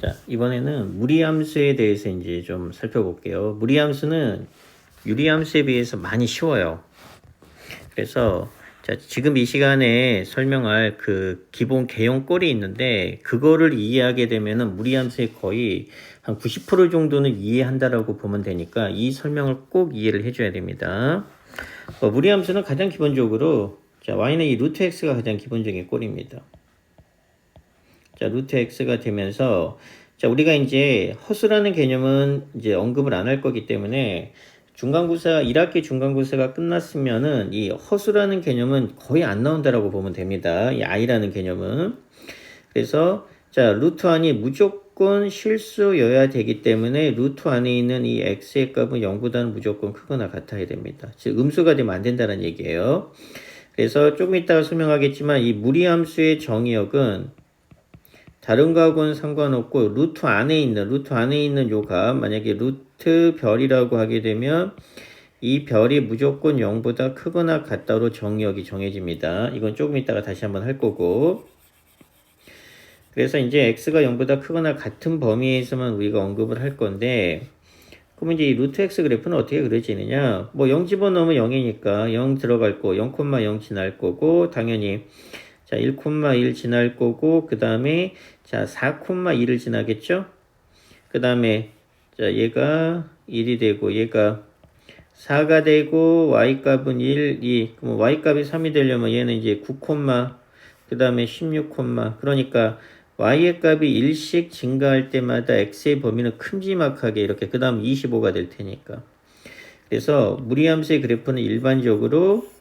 자, 이번에는 무리함수에 대해서 이제 좀 살펴볼게요. 무리함수는 유리함수에 비해서 많이 쉬워요. 그래서 자, 지금 이 시간에 설명할 그 기본 개형 꼴이 있는데 그거를 이해하게 되면은 무리함수의 거의 한 90% 정도는 이해한다라고 보면 되니까 이 설명을 꼭 이해를 해줘야 됩니다. 무리함수는 가장 기본적으로 자, y는 이 루트 x가 가장 기본적인 꼴입니다. 자, 루트 x가 되면서 자, 우리가 이제 허수라는 개념은 이제 언급을 안 할 거기 때문에 중간고사 1학기 중간고사가 끝났으면은 이 허수라는 개념은 거의 안 나온다라고 보면 됩니다. 이 i라는 개념은. 그래서 자, 루트 안이 무조건 실수여야 되기 때문에 루트 안에 있는 이 x의 값은 0보다는 무조건 크거나 같아야 됩니다. 즉 음수가 되면 안 된다는 얘기예요. 그래서 조금 이따가 설명하겠지만 이 무리함수의 정의역은 다른 거하고는 상관없고 루트 안에 있는 요 값 만약에 루트 별이라고 하게 되면 이 별이 무조건 0보다 크거나 같다로 정의역이 정해집니다. 이건 조금 이따가 다시 한번 할 거고 그래서 이제 x가 0보다 크거나 같은 범위에서만 우리가 언급을 할 건데 그러면 이제 이 루트 x 그래프는 어떻게 그려지느냐 뭐 0 집어넣으면 0이니까 0 들어갈 거 0,0 지날 거고 당연히 자, 1,1 지날 거고, 그 다음에, 자, 4,2를 지나겠죠? 그 다음에, 자, 얘가 1이 되고, 얘가 4가 되고, y값은 1, 2. 그럼 y값이 3이 되려면 얘는 이제 9, 그 다음에 16, 그러니까 y의 값이 1씩 증가할 때마다 x의 범위는 큼지막하게 이렇게, 그 다음 25가 될 테니까. 그래서 무리함수의 그래프는 일반적으로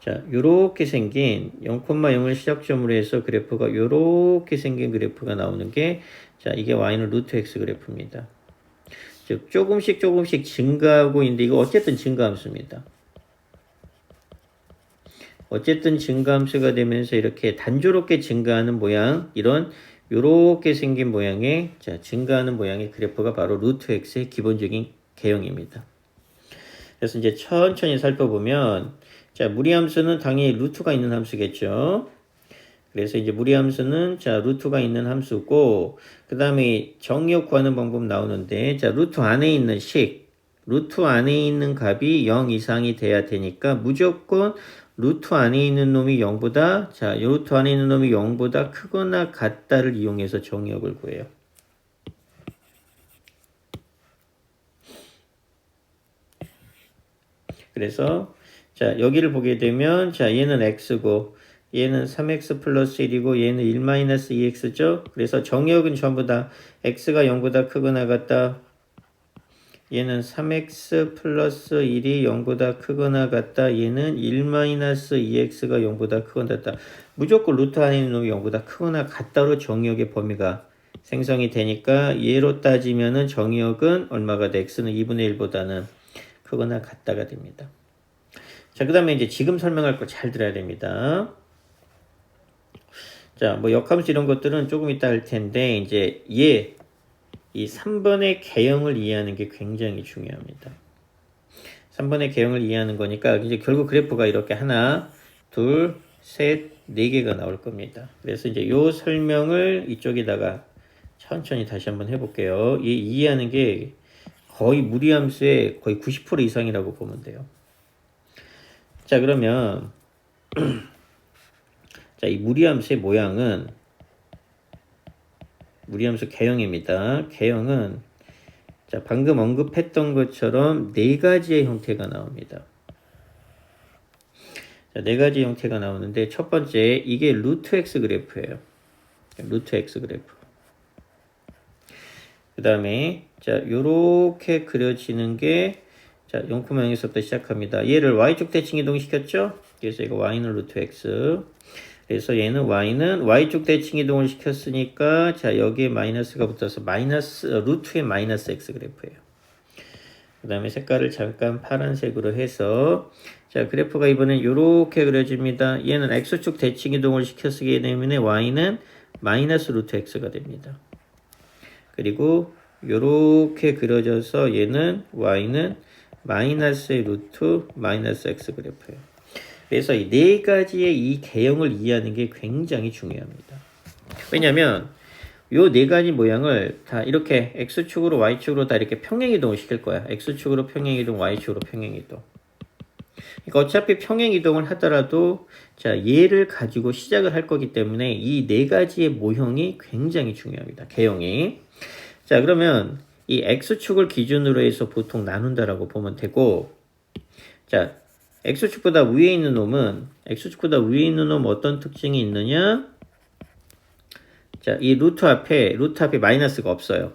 자, 요렇게 생긴 0,0을 시작점으로 해서 그래프가 요렇게 생긴 그래프가 나오는 게 자, 이게 y는 루트 x 그래프입니다. 즉 조금씩 증가하고 있는데 이거 어쨌든 증가함수입니다. 어쨌든 증가함수가 되면서 이렇게 단조롭게 증가하는 모양 이런 요렇게 생긴 모양의 자, 증가하는 모양의 그래프가 바로 루트 x의 기본적인 개형입니다. 그래서 이제 천천히 살펴보면 자, 무리함수는 당연히 루트가 있는 함수겠죠. 그래서 이제 무리함수는 자, 루트가 있는 함수고 그 다음에 정의역 구하는 방법 나오는데 자, 루트 안에 있는 루트 안에 있는 값이 0 이상이 돼야 되니까 무조건 루트 안에 있는 놈이 0보다 자, 루트 안에 있는 놈이 0보다 크거나 같다를 이용해서 정의역을 구해요. 그래서 자, 여기를 보게 되면 자, 얘는 x고 얘는 3x 플러스 1이고 얘는 1 마이너스 2x죠. 그래서 정의역은 전부 다 x가 0보다 크거나 같다. 얘는 3x 플러스 1이 0보다 크거나 같다. 얘는 1 마이너스 2x가 0보다 크거나 같다. 무조건 루트 안에 있는 놈이 0보다 크거나 같다로 정의역의 범위가 생성이 되니까 얘로 따지면은 정의역은 얼마가 돼? x는 2분의 1보다는 크거나 같다가 됩니다. 자, 그 다음에 이제 지금 설명할 거 잘 들어야 됩니다. 자, 뭐 역함수 이런 것들은 조금 이따 할 텐데, 이제 이 3번의 개형을 이해하는 게 굉장히 중요합니다. 3번의 개형을 이해하는 거니까, 이제 결국 그래프가 이렇게 하나, 둘, 셋, 네 개가 나올 겁니다. 그래서 이제 요 설명을 이쪽에다가 천천히 다시 한번 해볼게요. 이 이해하는 게 거의 무리함수의 거의 90% 이상이라고 보면 돼요. 자, 그러면 자, 이 무리함수의 모양은 무리함수 개형입니다. 개형은 자, 방금 언급했던 것처럼 네 가지의 형태가 나옵니다. 자, 네 가지 형태가 나오는데 첫 번째 이게 루트 x 그래프예요. 루트 x 그래프. 그 다음에 자, 요렇게 그려지는 게 자, 0,0에서부터 시작합니다. 얘를 y축 대칭 이동시켰죠? 그래서 이거 y는 루트 x. 그래서 얘는 y는 y축 대칭 이동을 시켰으니까 자, 여기에 마이너스가 붙어서 루트의 마이너스 x 그래프예요. 그 다음에 색깔을 잠깐 파란색으로 해서 자, 그래프가 이번엔 요렇게 그려집니다. 얘는 x축 대칭 이동을 시켰기 때문에 y는 마이너스 루트 x가 됩니다. 그리고 요렇게 그려져서 얘는 y는 마이너스의 루트 마이너스 x 그래프예요. 그래서 이 네 가지의 이 개형을 이해하는 게 굉장히 중요합니다. 왜냐면 요 네 가지 모양을 다 이렇게 x축으로 y축으로 다 이렇게 평행이동을 시킬 거야. x축으로 평행이동, y축으로 평행이동. 그러니까 어차피 평행이동을 하더라도 자 얘를 가지고 시작을 할 거기 때문에 이 네 가지의 모형이 굉장히 중요합니다. 개형이. 자 그러면 이 x축을 기준으로 해서 보통 나눈다라고 보면 되고, 자 x축보다 위에 있는 놈은 x축보다 위에 있는 놈 어떤 특징이 있느냐? 자, 이 루트 앞에 마이너스가 없어요.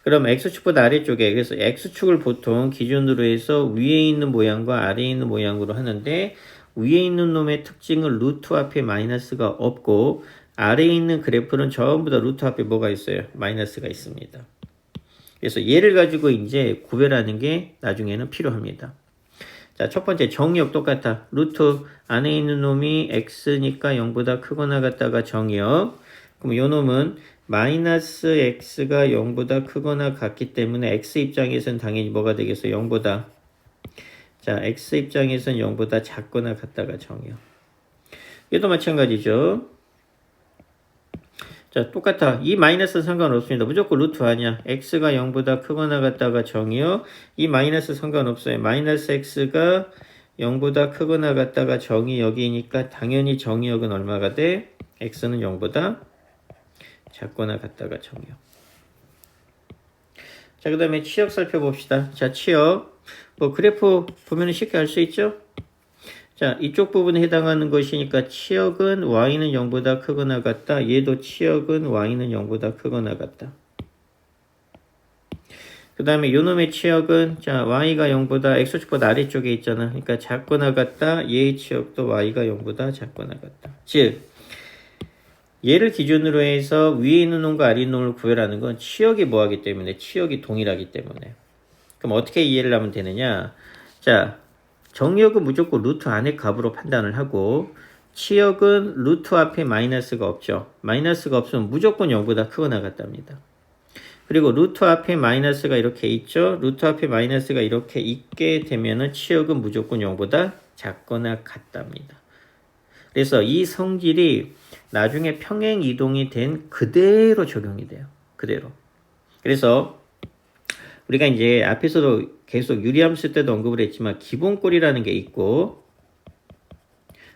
그럼 x축보다 아래쪽에, 그래서 x축을 보통 기준으로 해서 위에 있는 모양과 아래에 있는 모양으로 하는데, 위에 있는 놈의 특징은 루트 앞에 마이너스가 없고, 아래에 있는 그래프는 전부 다 루트 앞에 뭐가 있어요? 마이너스가 있습니다. 그래서 얘를 가지고 이제 구별하는 게 나중에는 필요합니다. 자, 첫 번째 정의역 똑같아. 루트 안에 있는 놈이 x니까 0보다 크거나 같다가 정의역. 그럼 요 놈은 마이너스 x가 0보다 크거나 같기 때문에 x 입장에서는 당연히 뭐가 되겠어요? 0보다. 자, x 입장에서는 0보다 작거나 같다가 정의역. 얘도 마찬가지죠. 자, 똑같아. 이 마이너스 상관없습니다. 무조건 루트 아니야. x가 0보다 크거나 같다가 정의역. 이 마이너스 상관없어요. 마이너스 x가 0보다 크거나 같다가 정의역이니까 당연히 정의역은 얼마가 돼? x는 0보다 작거나 같다가 정의역. 자, 그 다음에 치역 살펴봅시다. 자, 치역. 뭐 그래프 보면 쉽게 알 수 있죠? 자, 이쪽 부분에 해당하는 것이니까 치역은 y는 0보다 크거나 같다. 얘도 치역은 y는 0보다 크거나 같다. 그 다음에 요놈의 치역은 자 y가 0보다 x축보다 아래쪽에 있잖아. 그러니까 작거나 같다. 얘의 치역도 y가 0보다 작거나 같다. 즉 얘를 기준으로 해서 위에 있는 놈과 아래 있는 놈을 구별하는 건 치역이 뭐하기 때문에, 치역이 동일하기 때문에. 그럼 어떻게 이해를 하면 되느냐? 자, 정의역은 무조건 루트 안의 값으로 판단을 하고, 치역은 루트 앞에 마이너스가 없죠. 마이너스가 없으면 무조건 0보다 크거나 같답니다. 그리고 루트 앞에 마이너스가 이렇게 있죠. 루트 앞에 마이너스가 이렇게 있게 되면은 치역은 무조건 0보다 작거나 같답니다. 그래서 이 성질이 나중에 평행 이동이 된 그대로 적용이 돼요. 그대로. 그래서 우리가 이제 앞에서도 계속 유리함수 때도 언급을 했지만 기본꼴이라는 게 있고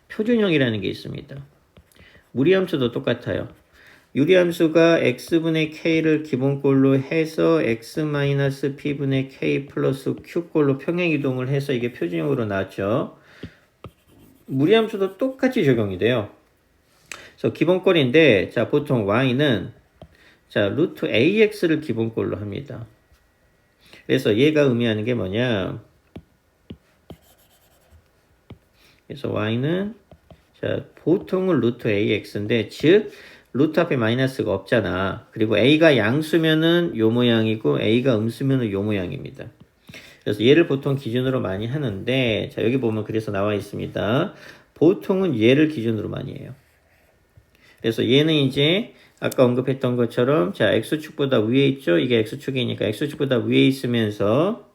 표준형이라는 게 있습니다. 무리함수도 똑같아요. 유리함수가 x분의 k를 기본꼴로 해서 x-p분의 k 플러스 q꼴로 평행이동을 해서 이게 표준형으로 나왔죠. 무리함수도 똑같이 적용이 돼요. 그래서 기본꼴인데 자 보통 y는 자 루트 ax를 기본꼴로 합니다. 그래서 얘가 의미하는 게 뭐냐? 그래서 y는 자 보통은 루트 ax인데 즉 루트 앞에 마이너스가 없잖아. 그리고 a가 양수면은 요 모양이고 a가 음수면은 요 모양입니다. 그래서 얘를 보통 기준으로 많이 하는데 자 여기 보면 그래서 나와 있습니다. 보통은 얘를 기준으로 많이 해요. 그래서 얘는 이제 아까 언급했던 것처럼 자 x축보다 위에 있죠. 이게 x축이니까 x축보다 위에 있으면서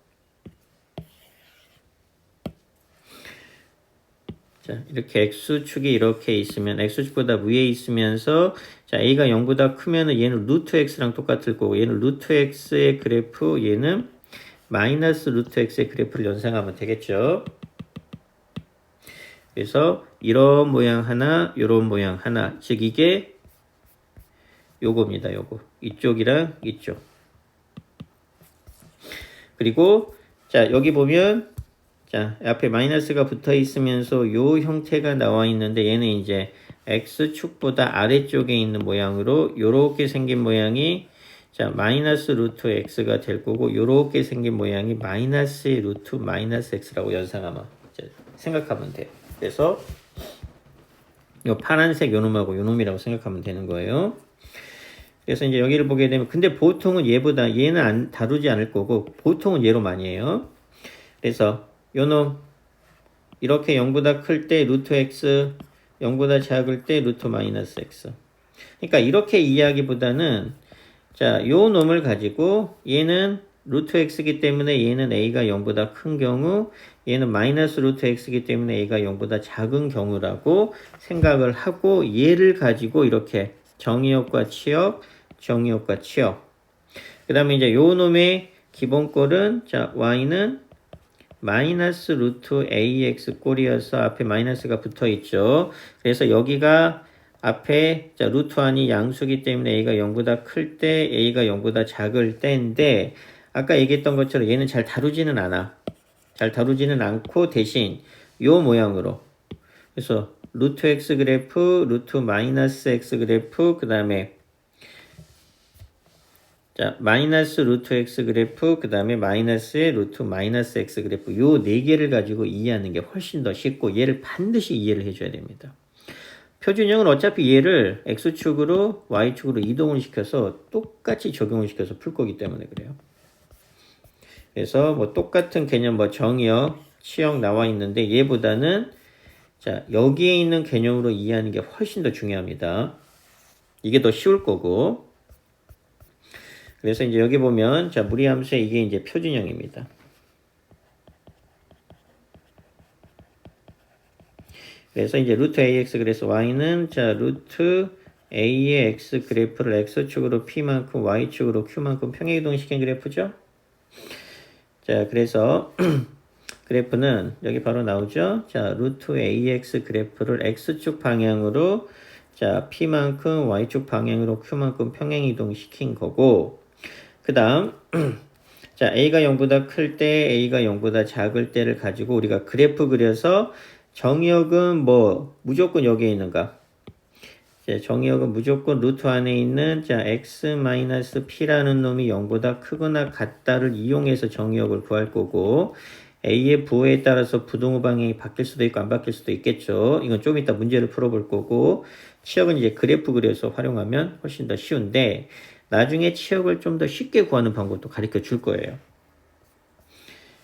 자 이렇게 x축이 이렇게 있으면 x축보다 위에 있으면서 자 a가 0보다 크면은 얘는 루트 x랑 똑같을 거고 얘는 루트 x의 그래프 얘는 마이너스 루트 x의 그래프를 연상하면 되겠죠. 그래서 이런 모양 하나 이런 모양 하나 즉 이게 요겁니다. 요거 이쪽이랑 이쪽. 그리고 자 여기 보면 자 앞에 마이너스가 붙어 있으면서 요 형태가 나와 있는데 얘는 이제 x축보다 아래쪽에 있는 모양으로 요렇게 생긴 모양이 자 마이너스 루트 x가 될 거고 요렇게 생긴 모양이 마이너스 루트 마이너스 x라고 연상하면 생각하면 돼요. 그래서 요 파란색 요놈하고 요놈이라고 생각하면 되는 거예요. 그래서 이제 여기를 보게 되면 근데 보통은 얘보다 얘는 다루지 않을 거고 보통은 얘로 많이 해요. 그래서 요놈 이렇게 0보다 클 때 루트 x 0보다 작을 때 루트 마이너스 x. 그러니까 이렇게 이해하기보다는 자 요 놈을 가지고 얘는 루트 x이기 때문에 얘는 a가 0보다 큰 경우, 얘는 마이너스 루트 x이기 때문에 a가 0보다 작은 경우라고 생각을 하고 얘를 가지고 이렇게 정의역과 치역, 정의역과 치역. 그 다음에 이제 요 놈의 기본꼴은 자 y는 마이너스 루트 ax 꼴이어서 앞에 마이너스가 붙어 있죠. 그래서 여기가 앞에 자 루트 안이 양수기 때문에 a가 0보다 클 때 a가 0보다 작을 때인데 아까 얘기했던 것처럼 얘는 잘 다루지는 않아. 잘 다루지는 않고 대신 요 모양으로. 그래서 루트 x 그래프, 루트 마이너스 x 그래프, 그 다음에 자, 마이너스 루트 x 그래프, 그 다음에 마이너스의 루트 마이너스 x 그래프 요 네 개를 가지고 이해하는 게 훨씬 더 쉽고 얘를 반드시 이해를 해줘야 됩니다. 표준형은 어차피 얘를 x축으로 y축으로 이동을 시켜서 똑같이 적용을 시켜서 풀 거기 때문에 그래요. 그래서 뭐 똑같은 개념 뭐 정의역, 치역 나와 있는데 얘보다는 자 여기에 있는 개념으로 이해하는 게 훨씬 더 중요합니다. 이게 더 쉬울 거고. 그래서 이제 여기 보면 자 무리함수의 이게 이제 표준형입니다. 그래서 이제 루트 ax 그래서 y는 자 루트 a의 x 그래프를 x축으로 p만큼 y축으로 q만큼 평행이동시킨 그래프죠. 자 그래서 그래프는 여기 바로 나오죠. 자 루트 ax 그래프를 x축 방향으로 자 p만큼 y축 방향으로 q만큼 평행이동시킨 거고 그 다음 자 a가 0보다 클 때 a가 0보다 작을 때를 가지고 우리가 그래프 그려서 정의역은 뭐 무조건 여기에 있는가? 자, 정의역은 무조건 루트 안에 있는 자 x-p라는 놈이 0보다 크거나 같다를 이용해서 정의역을 구할 거고 a의 부호에 따라서 부동호 방향이 바뀔 수도 있고 안 바뀔 수도 있겠죠. 이건 좀 이따 문제를 풀어볼 거고 치역은 이제 그래프 그려서 활용하면 훨씬 더 쉬운데 나중에 치역을 좀 더 쉽게 구하는 방법도 가르쳐 줄 거예요.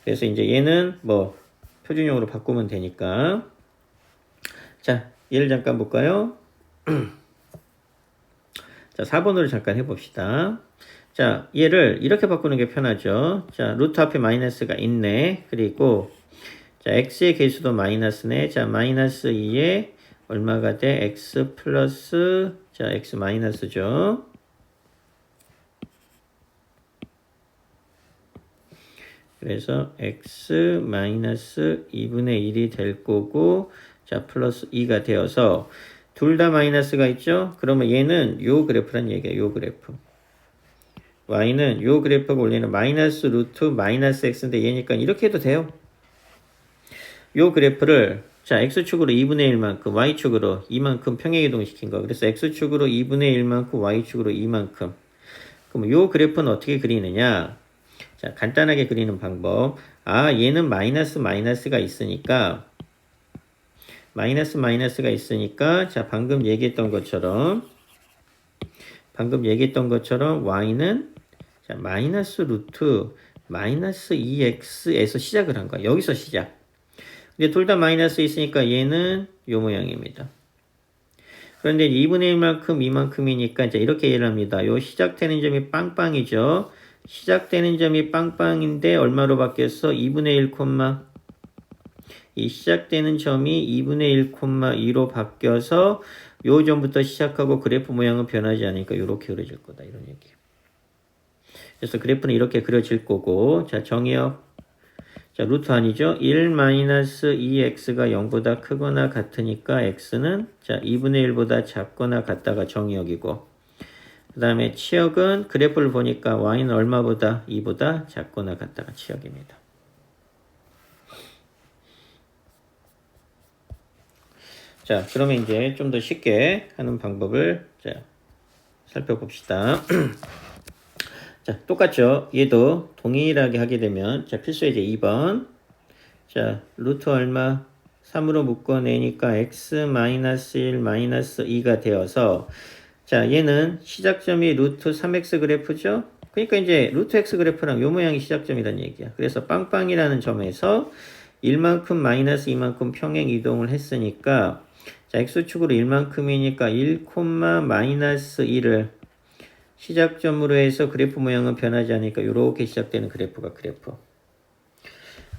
그래서 이제 얘는 뭐 표준형으로 바꾸면 되니까. 자, 얘를 잠깐 볼까요? 자, 4번으로 잠깐 해봅시다. 자, 얘를 이렇게 바꾸는 게 편하죠. 자, 루트 앞에 마이너스가 있네. 그리고 자, x의 개수도 마이너스네. 자, 마이너스 2에 얼마가 돼? x 플러스 자, x 마이너스죠. 그래서 x 마이너스 2분의 1이 될 거고 자 플러스 2가 되어서 둘 다 마이너스가 있죠. 그러면 얘는 요 그래프란 얘기야. 요 그래프 y는 요 그래프가 원래는 마이너스 루트 마이너스 x인데 얘니까 이렇게 해도 돼요. 요 그래프를 자 x축으로 2분의 1만큼 y축으로 2만큼 평행이동시킨 거. 그래서 x축으로 2분의 1만큼 y축으로 2만큼. 그럼 요 그래프는 어떻게 그리느냐. 자, 간단하게 그리는 방법. 아, 얘는 마이너스가 있으니까, 자, 방금 얘기했던 것처럼, y는, 자, 마이너스 루트, 마이너스 2x에서 시작을 한 거야. 여기서 시작. 근데 둘 다 마이너스 있으니까 얘는 요 모양입니다. 그런데 2분의 1만큼, 2만큼이니까 이제 이렇게 이해를 합니다. 요 시작되는 점이 빵빵이죠. 시작되는 점이 빵빵인데 얼마로 바뀌었어? 2분의 1, 이 시작되는 점이 2분의 1,2로 바뀌어서 요 점부터 시작하고 그래프 모양은 변하지 않으니까 이렇게 그려질 거다. 이런 얘기예요. 그래서 그래프는 이렇게 그려질 거고 자 정의역 자 루트 아니죠? 1-2x가 0보다 크거나 같으니까 x는 자 2분의 1보다 작거나 같다가 정의역이고 그 다음에 치역은 그래프를 보니까 y는 얼마보다 2보다 작거나 같다가 치역입니다. 자 그러면 이제 좀 더 쉽게 하는 방법을 자, 살펴봅시다. 자 똑같죠. 얘도 동일하게 하게 되면 자 필수예제 2번 자 루트 얼마 3으로 묶어내니까 x-1 -2가 되어서 자 얘는 시작점이 루트 3x 그래프죠. 그러니까 이제 루트 x 그래프랑 요 모양이 시작점이란 얘기야. 그래서 빵빵이라는 점에서 1만큼 마이너스 2만큼 평행 이동을 했으니까 자 x축으로 1만큼이니까 1, 마이너스 1을 시작점으로 해서 그래프 모양은 변하지 않으니까 이렇게 시작되는 그래프가 그래프.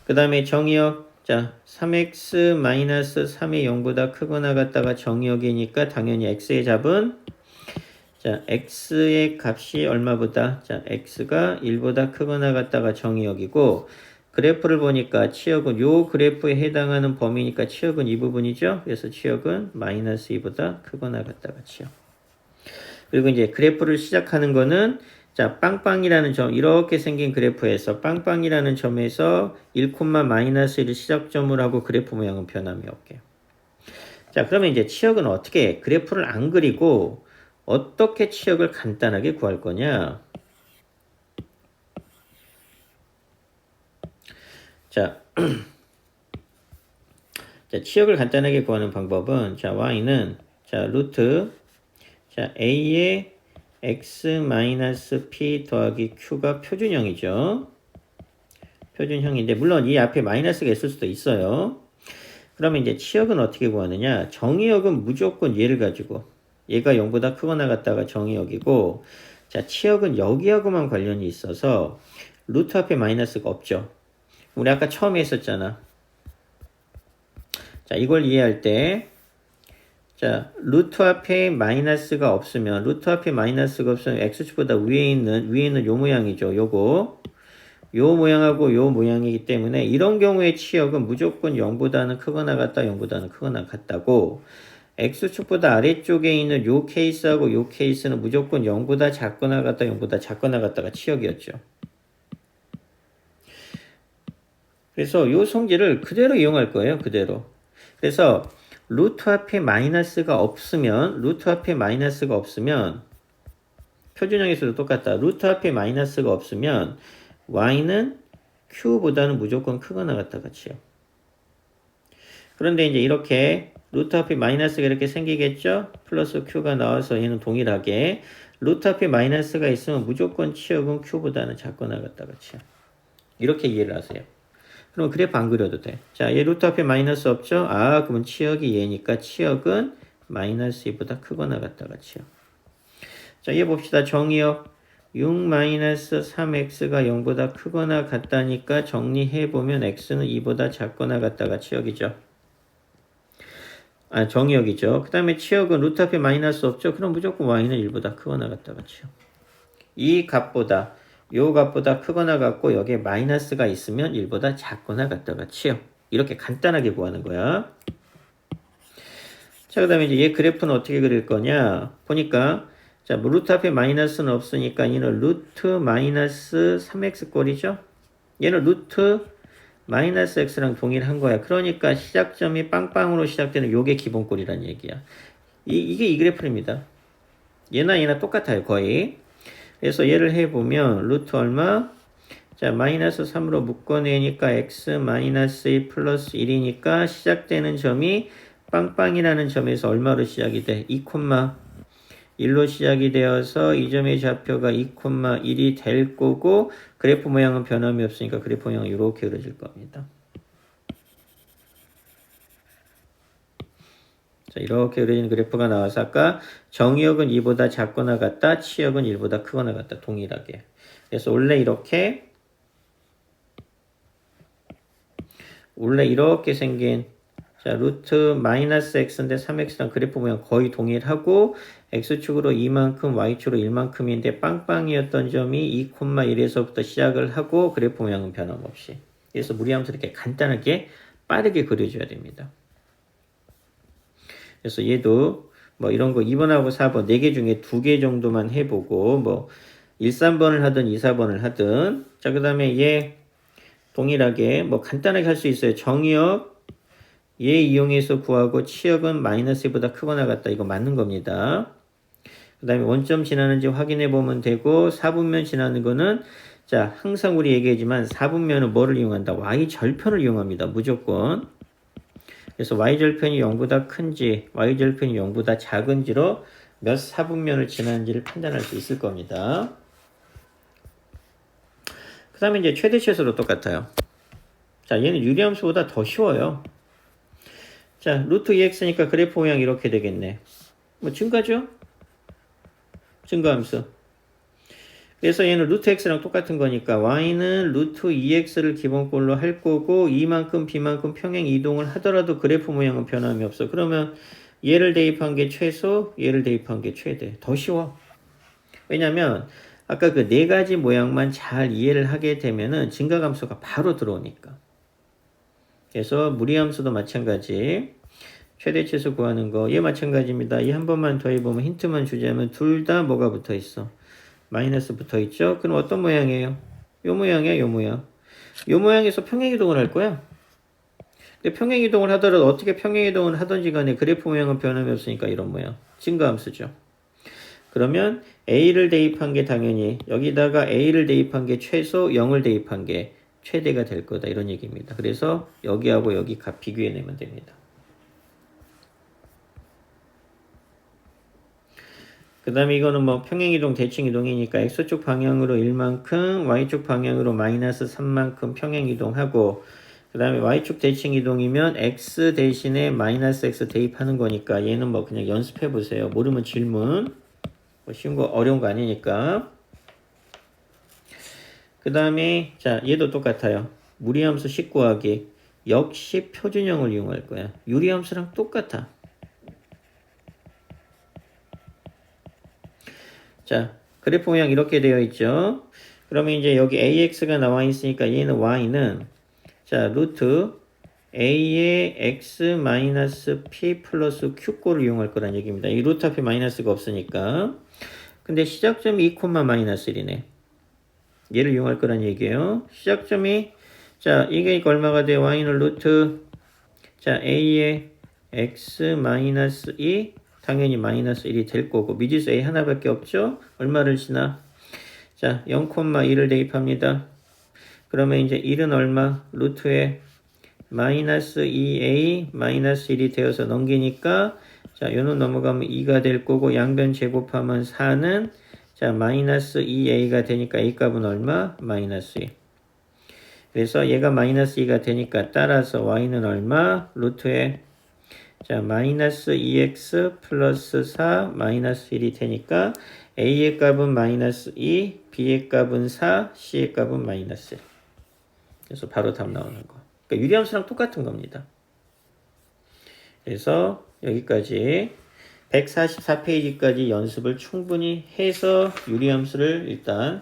그 다음에 정의역. 자, 3x-3이 0보다 크거나 같다가 정의역이니까 당연히 x의 잡은 자, x의 값이 얼마보다? 자, x가 1보다 크거나 같다가 정의역이고 그래프를 보니까 치역은 요 그래프에 해당하는 범위니까 치역은 이 부분이죠. 그래서 치역은 마이너스 2보다 크거나 같다가 치역. 그리고 이제 그래프를 시작하는 거는 자, 빵빵이라는 점, 이렇게 생긴 그래프에서 빵빵이라는 점에서 1, 마이너스 1을 시작점으로 하고 그래프 모양은 변함이 없게. 자, 그러면 이제 치역은 어떻게 해? 그래프를 안 그리고 어떻게 치역을 간단하게 구할 거냐? 자, 자, 치역을 간단하게 구하는 방법은 자, y는 자, 루트 자, a의 x-p 더하기 q가 표준형이죠. 표준형인데 물론 이 앞에 마이너스가 있을 수도 있어요. 그러면 이제 치역은 어떻게 구하느냐? 정의역은 무조건 얘를 가지고 얘가 0보다 크거나 같다가 정의역이고 자, 치역은 여기하고만 관련이 있어서 루트 앞에 마이너스가 없죠. 우리 아까 처음에 했었잖아. 자, 이걸 이해할 때 자, 루트 앞에 마이너스가 없으면 x축보다 위에 있는 요 모양이죠. 요거. 요 모양하고 요 모양이기 때문에 이런 경우에 치역은 무조건 0보다는 크거나 같다, 0보다는 크거나 같다고 x축보다 아래쪽에 있는 요 케이스하고 요 케이스는 무조건 0보다 작거나 같다, 0보다 작거나 같다가 치역이었죠. 그래서 요 성질을 그대로 이용할 거예요. 그대로. 그래서 루트 앞에 마이너스가 없으면 표준형에서도 똑같다. 루트 앞에 마이너스가 없으면 y는 q보다는 무조건 크거나 같다가 치요. 그런데 이제 이렇게 루트 앞에 마이너스가 이렇게 생기겠죠? 플러스 q가 나와서 얘는 동일하게 루트 앞에 마이너스가 있으면 무조건 치역은 q보다는 작거나 같다가 치요. 이렇게 이해를 하세요. 그럼 그래프 안 그려도 돼. 자, 얘 루트 앞에 마이너스 없죠? 아, 그러면 치역이 얘니까 치역은 마이너스 2보다 크거나 같다가 치역. 자, 얘 봅시다. 정의역 6-3x가 0보다 크거나 같다니까 정리해보면 x는 2보다 작거나 같다가 치역이죠. 아, 정의역이죠. 그 다음에 치역은 루트 앞에 마이너스 없죠? 그럼 무조건 y는 1보다 크거나 같다가 치역. 이 값보다 요 값보다 크거나 같고 여기에 마이너스가 있으면 1보다 작거나 같다가 치역. 이렇게 간단하게 구하는 거야. 자, 그 다음에 이제 얘 그래프는 어떻게 그릴 거냐? 보니까 자, 뭐 루트 앞에 마이너스는 없으니까 얘는 루트 마이너스 3x 꼴이죠? 얘는 루트 마이너스 x랑 동일한 거야. 그러니까 시작점이 빵빵으로 시작되는 요게 기본꼴이란 얘기야. 이게 이 그래프입니다. 얘나 똑같아요. 거의. 그래서 얘를 해보면 루트 얼마? 자, 마이너스 3으로 묶어내니까 x 마이너스 2 플러스 1이니까 시작되는 점이 빵빵이라는 점에서 얼마로 시작이 돼? 2,1로 시작이 되어서 이 점의 좌표가 2,1이 될 거고 그래프 모양은 변함이 없으니까 그래프 모양은 이렇게 그려질 겁니다. 자, 이렇게 그려진 그래프가 나와서 아까 정의역은 2보다 작거나 같다, 치역은 1보다 크거나 같다, 동일하게. 그래서 원래 이렇게 생긴 자, 루트 마이너스 x인데 3x랑 그래프 모양 거의 동일하고 x축으로 2만큼, y축으로 1만큼인데 빵빵이었던 점이 2,1에서부터 시작을 하고 그래프 모양은 변함없이. 그래서 무리함수 이렇게 간단하게 빠르게 그려줘야 됩니다. 그래서 얘도 뭐 이런 거 2번하고 4번 4개 중에 2개 정도만 해보고 뭐 1, 3번을 하든 2, 4번을 하든 자, 그 다음에 얘 동일하게 뭐 간단하게 할 수 있어요. 정의역 얘 이용해서 구하고 치역은 마이너스 2보다 크거나 같다. 이거 맞는 겁니다. 그 다음에 원점 지나는지 확인해 보면 되고 4분면 지나는 거는 자, 항상 우리 얘기하지만 4분면은 뭐를 이용한다? y절편을 이용합니다. 무조건. 그래서 y절편이 0보다 큰지 y절편이 0보다 작은지로 몇 4분면을 지나는지를 판단할 수 있을 겁니다. 그 다음에 이제 최대치에서도 똑같아요. 자, 얘는 유리함수보다 더 쉬워요. 자, 루트 2x니까 그래프 모양 이렇게 되겠네. 뭐 증가죠? 증가함수. 그래서 얘는 루트 x랑 똑같은 거니까 y는 루트 2x를 기본꼴로 할 거고 이만큼 b만큼 평행 이동을 하더라도 그래프 모양은 변함이 없어. 그러면 얘를 대입한 게 최소, 얘를 대입한 게 최대. 더 쉬워. 왜냐면 아까 그 네 가지 모양만 잘 이해를 하게 되면은 증가함수가 바로 들어오니까. 그래서 무리함수도 마찬가지. 최대치수 구하는 거. 얘 마찬가지입니다. 이 한 번만 더 해보면 힌트만 주자면 둘 다 뭐가 붙어 있어? 마이너스 붙어 있죠? 그럼 어떤 모양이에요? 요 모양이야, 요 모양. 요 모양에서 평행이동을 할 거야. 근데 평행이동을 하더라도 어떻게 평행이동을 하든지 간에 그래프 모양은 변함이 없으니까 이런 모양. 증가함수죠. 그러면 A를 대입한 게 당연히 여기다가 A를 대입한 게 최소 0을 대입한 게 최대가 될 거다. 이런 얘기입니다. 그래서 여기하고 여기 값 비교해내면 됩니다. 그 다음에 이거는 뭐 평행이동 대칭이동이니까 x쪽 방향으로 1만큼 y쪽 방향으로 마이너스 3만큼 평행이동하고 그 다음에 y축 대칭이동이면 x 대신에 마이너스 x 대입하는 거니까 얘는 뭐 그냥 연습해 보세요. 모르면 질문. 뭐 쉬운 거 어려운 거 아니니까. 그 다음에 자 얘도 똑같아요. 무리함수 19하기 역시 표준형을 이용할 거야. 유리함수랑 똑같아. 자, 그래프 모양 이렇게 되어 있죠. 그러면 이제 여기 AX가 나와 있으니까 얘는 Y는 자, 루트 A의 X 마이너스 P 플러스 Q꼴을 이용할 거란 얘기입니다. 이 루트 앞에 마이너스가 없으니까. 근데 시작점이 2, 마이너스 1이네. 얘를 이용할 거란 얘기예요. 시작점이 자, 이게 얼마가 돼? Y는 루트 자, A의 X 마이너스 2 당연히 마이너스 1이 될 거고 미지수 A 하나밖에 없죠? 얼마를 지나? 자, 0,1을 대입합니다. 그러면 이제 1은 얼마? 루트에 마이너스 2A 마이너스 1이 되어서 넘기니까 자, 요는 넘어가면 2가 될 거고 양변 제곱하면 4는 자, 마이너스 2A가 되니까 A 값은 얼마? 마이너스 2. 그래서 얘가 마이너스 2가 되니까 따라서 Y는 얼마? 루트에 자, 마이너스 2x 플러스 4 마이너스 1이 되니까 a의 값은 마이너스 2, b의 값은 4, c의 값은 마이너스 1. 그래서 바로 답 나오는 거. 그러니까 유리함수랑 똑같은 겁니다. 그래서 여기까지 144페이지까지 연습을 충분히 해서 유리함수를 일단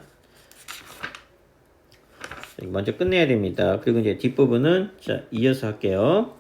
먼저 끝내야 됩니다. 그리고 이제 뒷부분은 자, 이어서 할게요.